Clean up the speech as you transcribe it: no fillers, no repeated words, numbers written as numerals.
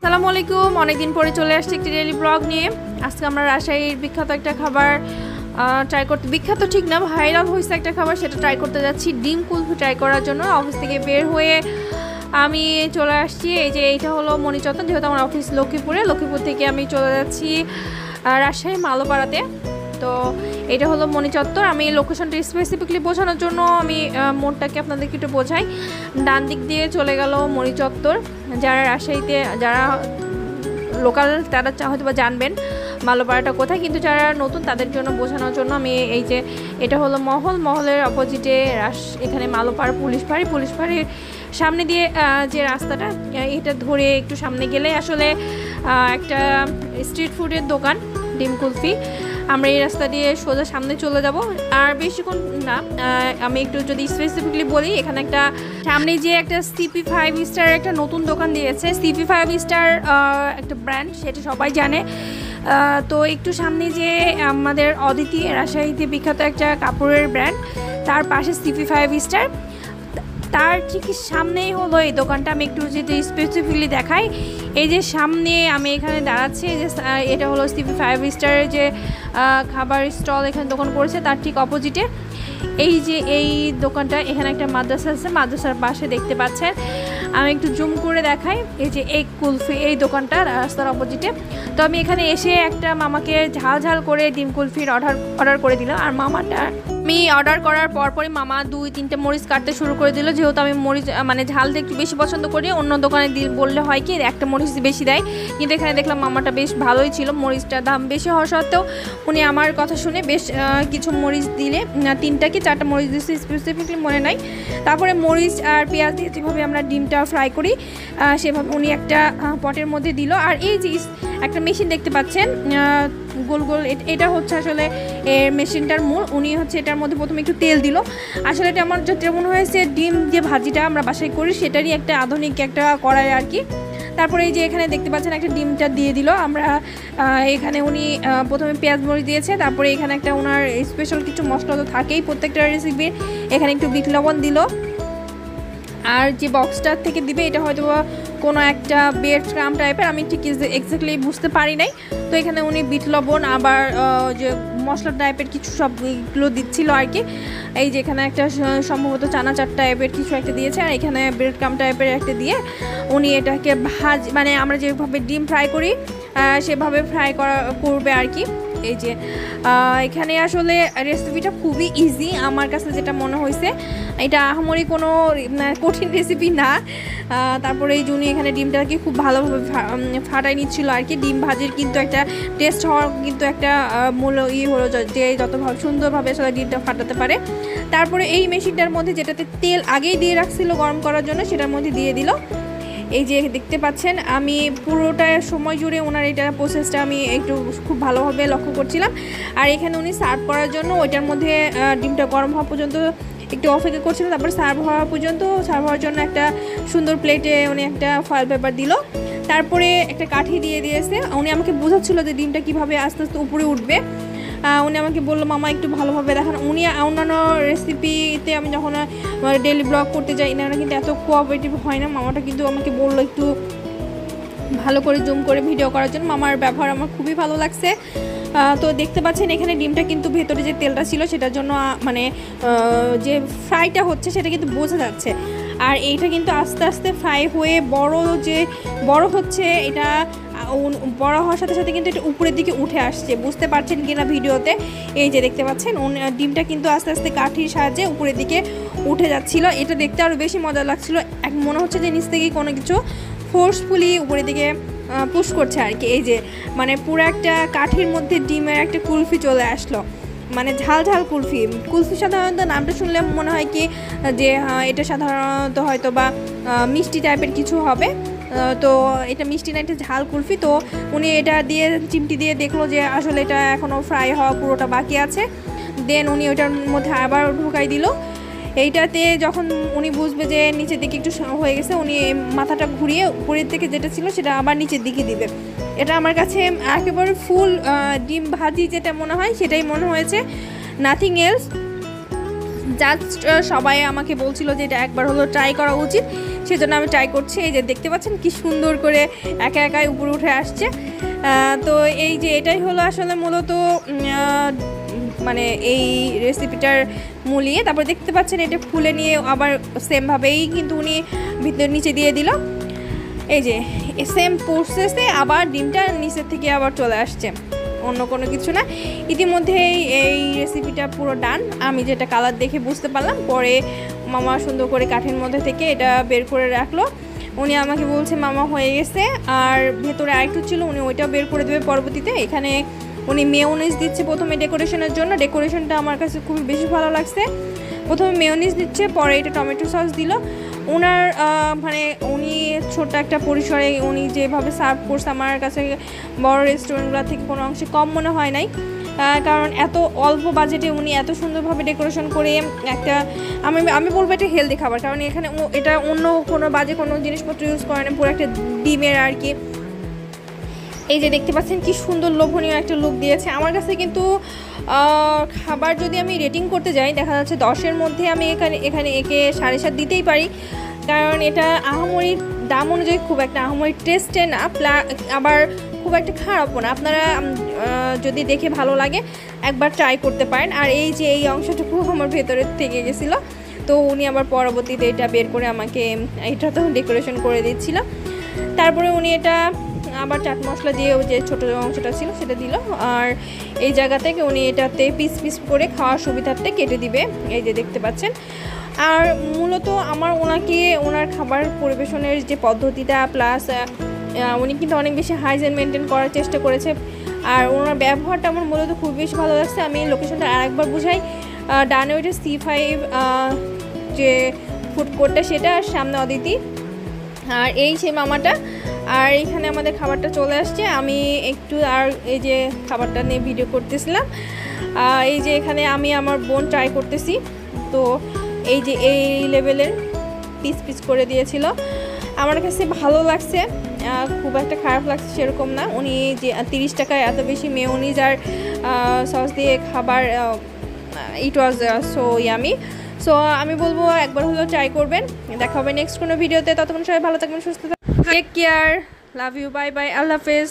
আসসালামু আলাইকুম। অনেকদিন পরে চলে আসছি একটি ডেইলি ব্লগ নিয়ে। আজকে আমরা রাজশাহীর বিখ্যাত একটা খাবার ট্রাই করতে, বিখ্যাত ঠিক না, ভাইরাল হয়েছে একটা খাবার, সেটা ট্রাই করতে যাচ্ছি। ডিম কুলফি ট্রাই করার জন্য অফিস থেকে বের হয়ে আমি চলে আসছি। এই যে এইটা হলো মণিচত্বর, যেহেতু আমার অফিস লক্ষ্মীপুর থেকে আমি চলে যাচ্ছি রাজশাহী মালোপাড়াতে। তো এটা হলো মণিচত্বর। আমি লোকেশনটা স্পেসিফিকলি বোঝানোর জন্য আমি মোড়টাকে আপনাদেরকে একটু বোঝাই। ডান দিক দিয়ে চলে গেল মণিচত্বর। যারা রাজশাহীতে যারা লোকাল তারা হয়তো বা জানবেন মালোপাড়াটা কোথায়, কিন্তু যারা নতুন তাদের জন্য বোঝানোর জন্য আমি এই যে এটা হলো মহলের অপোজিটে এখানে মালোপাড়া পুলিশ ফাঁড়ির সামনে দিয়ে যে রাস্তাটা, এটা ধরে একটু সামনে গেলে আসলে একটা স্ট্রিট ফুডের দোকান ডিম কুলফি। আমরা এই রাস্তা দিয়ে সোজা সামনে চলে যাব, আর বেশিক্ষণ না। আমি একটু যদি স্পেসিফিকলি বলি, এখানে একটা সামনে যে একটা সিপি 5 স্টার একটা নতুন দোকান দিয়েছে। সিপি 5 স্টার একটা ব্র্যান্ড, সেটা সবাই জানে। তো একটু সামনে যে আমাদের অদিতি রাজশাহীতে বিখ্যাত একটা কাপড়ের ব্র্যান্ড, তার পাশে সিপি 5 স্টার, তার ঠিক সামনেই হলো এই দোকানটা। আমি একটু যদি স্পেসিফিকলি দেখাই, এই যে সামনে আমি এখানে দাঁড়াচ্ছি, যে এটা হলো সিপি 5 স্টারের যে খাবার স্টল এখানে দোকান করেছে, তার ঠিক অপোজিটে এই যে এই দোকানটা। এখানে একটা মাদ্রাসা আছে, মাদ্রাসার পাশে দেখতে পাচ্ছেন। আমি একটু জুম করে দেখাই, এই যে এগ কুলফি এই দোকানটা রাস্তার অপোজিটে। তো আমি এখানে এসে একটা মামাকে ঝাল করে ডিম কুলফির অর্ডার করে দিলাম। আর মামাটা আমি অর্ডার করার পরপরই মামা 2-3টে মরিচ কাটতে শুরু করে দিল। যেহেতু আমি মরিচ মানে ঝালটা একটু বেশি পছন্দ করি, অন্য দোকানে বললে হয় কি একটা মরিচ বেশি দেয়, কিন্তু এখানে দেখলাম মামাটা বেশ ভালোই ছিল। মরিচটার দাম বেশি হওয়া সত্ত্বেও উনি আমার কথা শুনে বেশ কিছু মরিচ দিলে, 3টা কি 4টা মরিচ দিচ্ছে স্পেসিফিকলি মনে নাই। তারপরে মরিচ আর পেঁয়াজ দিয়ে যেভাবে আমরা ডিমটা ফ্রাই করি সেভাবে উনি একটা পটের মধ্যে দিল। আর এই যে একটা মেশিন দেখতে পাচ্ছেন গোল গোল, এটা হচ্ছে আসলে এর মেশিনটার মূল। উনি হচ্ছে এটার মধ্যে প্রথমে একটু তেল দিল। আসলে এটা আমার যেটা মনে হয়েছে ডিম যে ভাজিটা আমরা বাসায় করি সেটারই একটা আধুনিক একটা কড়াই আর কি। তারপরে এই যে এখানে দেখতে পাচ্ছেন একটা ডিমটা দিয়ে দিল। আমরা এখানে উনি প্রথমে পেঁয়াজ মরিচ দিয়েছে, তারপরে এখানে একটা ওনার স্পেশাল কিছু মশলা তো থাকেই প্রত্যেকটা রেসিপির। এখানে একটু বিট লবণ দিল। আর যে বক্সটার থেকে দিবে এটা হয়তো কোনো একটা ব্রেড ক্রাম্ব টাইপের, আমি ঠিক এক্স্যাক্টলি বুঝতে পারি নাই। তো এখানে উনি বিট লবণ আবার যে মশলা টাইপের কিছু সবগুলো দিচ্ছিল আর কি। এই যে এখানে একটা সম্ভবত চানাচার টাইপের কিছু একটা দিয়েছে, আর এখানে ব্রেড ক্রাম্ব টাইপের একটা দিয়ে উনি এটাকে মানে আমরা যেভাবে ডিম ফ্রাই করি সেভাবে ফ্রাই করবে আর কি। এই যে এখানে আসলে রেসিপিটা খুবই ইজি আমার কাছে যেটা মনে হয়েছে। এটা আহামরি কোনো কঠিন রেসিপি না। তারপরে এই জন্য এখানে ডিমটাকে খুব ভালোভাবে ফাটাই নিচ্ছিল আর কি। ডিম ভাজির কিন্তু একটা টেস্ট হওয়ার কিন্তু একটা মূল হলো যে যত সুন্দরভাবে আসলে ডিমটা ফাটাতে পারে। তারপরে এই মেশিনটার মধ্যে যেটাতে তেল আগেই দিয়ে রাখছিল গরম করার জন্য, সেটার মধ্যে দিয়ে দিল। এই যে দেখতে পাচ্ছেন আমি পুরোটা সময় জুড়ে ওনার এটা প্রসেসটা আমি একটু খুব ভালোভাবে লক্ষ্য করছিলাম। আর এখানে উনি সার্ভ করার জন্য ওইটার মধ্যে ডিমটা গরম হওয়া পর্যন্ত একটু অপেক্ষা করছিলেন। তারপর সার্ভ হওয়ার জন্য একটা সুন্দর প্লেটে উনি একটা ফয়েল পেপার দিল। তারপরে একটা কাঠি দিয়ে দিয়েছে। উনি আমাকে বোঝাচ্ছিল যে ডিমটা কীভাবে আস্তে আস্তে উপরে উঠবে। উনি আমাকে বললো মামা একটু ভালোভাবে দেখান। উনি অন্যান্য রেসিপিতে আমি যখন ডেইলি ব্লগ করতে যাই এনারা কিন্তু এত কোঅপারেটিভ হয় না। মামাটা কিন্তু আমাকে বললো একটু ভালো করে জুম করে ভিডিও করার জন্য। মামার ব্যবহার আমার খুবই ভালো লাগছে। তো দেখতে পাচ্ছেন এখানে ডিমটা কিন্তু ভেতরে যে তেলটা ছিল সেটার জন্য মানে যে ফ্রাইটা হচ্ছে সেটা কিন্তু বোঝা যাচ্ছে। আর এইটা কিন্তু আস্তে আস্তে ফ্রাই হয়ে বড় হচ্ছে। এটা বড় হওয়ার সাথে সাথে কিন্তু এটা উপরের দিকে উঠে আসছে, বুঝতে পারছেন কিনা ভিডিওতে। এই যে দেখতে পাচ্ছেন ডিমটা কিন্তু আস্তে আস্তে কাঠির সাহায্যে উপরের দিকে উঠে যাচ্ছিল। এটা দেখতে আরও বেশি মজা লাগছিল। মনে হচ্ছে যে নিচ থেকে কোনো কিছু ফোর্সফুলি উপরের দিকে পুশ করছে আর কি। এই যে মানে পুরো একটা কাঠির মধ্যে ডিমের একটা কুলফি চলে আসলো, মানে ঝাল কুলফি। সাধারণত নামটা শুনলে মনে হয় কি যে এটা সাধারণত হয়তো বা মিষ্টি টাইপের কিছু হবে। তো এটা মিষ্টি না, এটা ঝাল কুলফি। তো উনি এটা দিয়ে চিমটি দিয়ে দেখলো যে আসলে এটা এখনও ফ্রাই হওয়া পুরোটা বাকি আছে। দেন উনি ওইটার মধ্যে আবার ঢুকাই দিল। এইটাতে যখন উনি বুঝবে যে নিচের দিকে একটু হয়ে গেছে, উনি মাথাটা ঘুরিয়ে উপরের থেকে যেটা ছিল সেটা আবার নিচের দিকে দিবে। এটা আমার কাছে একেবারে ফুল ডিম ভাজি যেটা মনে হয় সেটাই মনে হয়েছে, নাথিং এলস। জাস্ট সবাই আমাকে বলছিল যে এটা একবার হলো ট্রাই করা উচিত, সেজন্য আমি ট্রাই করছি। এই যে দেখতে পাচ্ছেন কি সুন্দর করে একা একাই উপরে উঠে আসছে। তো এই যে এটাই হলো আসলে মূলত মানে এই রেসিপিটার মূলিয়ে। তারপর দেখতে পাচ্ছেন এটা খুলে নিয়ে আবার সেমভাবেই কিন্তু উনি ভিতর নিচে দিয়ে দিল। এই যে সেম প্রসেসে আবার ডিমটা নিচের থেকে আবার চলে আসছে, অন্য কোনো কিছু না। ইতিমধ্যেই এই রেসিপিটা পুরো ডান। আমি যেটা কালার দেখে বুঝতে পারলাম, পরে মামা সুন্দর করে কাঠের মধ্যে থেকে এটা বের করে রাখলো। উনি আমাকে বলছে মামা হয়ে গেছে, আর ভেতরে আরেকটু ছিল, উনি ওইটাও বের করে দেবে পরবর্তীতে। এখানে উনি মেয়োনিজ দিচ্ছে প্রথমে ডেকোরেশনের জন্য। ডেকোরেশনটা আমার কাছে খুবই বেশি ভালো লাগছে। প্রথমে মেয়োনিজ দিচ্ছে, পরে এটা টমেটো সস দিল। ওনার মানে উনি ছোট্ট একটা পরিসরে উনি যেভাবে সার্ভ করছে আমার কাছে বড় রেস্টুরেন্টগুলো থেকে কোনো অংশে কম মনে হয় নাই। কারণ এত অল্প বাজেটে উনি এত সুন্দরভাবে ডেকোরেশন করে একটা আমি বলবো এটা হেলদি খাবার, কারণ এখানে এটা অন্য কোনো বাজে কোনো জিনিসপত্র ইউজ করে না, পুরো একটা ডিমের আর কি। এই যে দেখতে পাচ্ছেন কি সুন্দর লোভনীয় একটা লুক দিয়েছে। আমার কাছে কিন্তু খাবার যদি আমি রেটিং করতে যাই, দেখা যাচ্ছে 10-এর মধ্যে আমি এখানে একে 7.5 দিতেই পারি, কারণ এটা আহামরি দাম অনুযায়ী খুব একটা আহামরি টেস্টে না, আবার খুব একটা খারাপও না। আপনারা যদি দেখে ভালো লাগে একবার ট্রাই করতে পারেন। আর এই যে এই অংশটুকু আমার ভেতরে থেকে গেছিলো, তো উনি আবার পরবর্তীতে এটা বের করে আমাকে এটা তো ডেকোরেশন করে দিচ্ছিল। তারপরে উনি এটা আবার চাট মশলা দিয়ে যে ছোটো অংশটা ছিল সেটা দিল, আর এই জায়গা থেকে উনি এটাতে পিস পিস করে খাওয়ার সুবিধার্থে কেটে দিবে। এই যে দেখতে পাচ্ছেন। আর মূলত আমার ওনার খাবার পরিবেশনের যে পদ্ধতিটা প্লাস উনি কিন্তু অনেক বেশি হাইজিন মেনটেন করার চেষ্টা করেছে, আর ওনার ব্যবহারটা আমার মূলত খুব বেশি ভালো লাগছে। আমি লোকেশনটা আরেকবার বুঝাই, ডানে ওইটা C5 যে ফুড কোর্টটা সেটা, আর সামনে অদিতি, আর এই সেই মামাটা। আর এইখানে আমাদের খাবারটা চলে আসছে। আমি একটু আর এই যে খাবারটা নিয়ে ভিডিও করতেছিলাম। এই যে এখানে আমি আমার বোন ট্রাই করতেছি, তো এই যে এই লেভেলের পিস পিস করে দিয়েছিল। আমার কাছে ভালো লাগছে, খুব একটা খারাপ লাগছে সেরকম না। উনি যে 30 টাকায় এত বেশি মেয়োনিজ আর সস দিয়ে খাবার, ইট ওয়াজ সো ইয়ামি। সো আমি বলবো একবার হলেও ট্রাই করবেন। দেখা হবে নেক্সট কোনো ভিডিওতে। ততক্ষণ সবাই ভালো থাকবেন, সুস্থ থাকবেন, take care, love you, bye bye, আল্লাহ হাফেজ।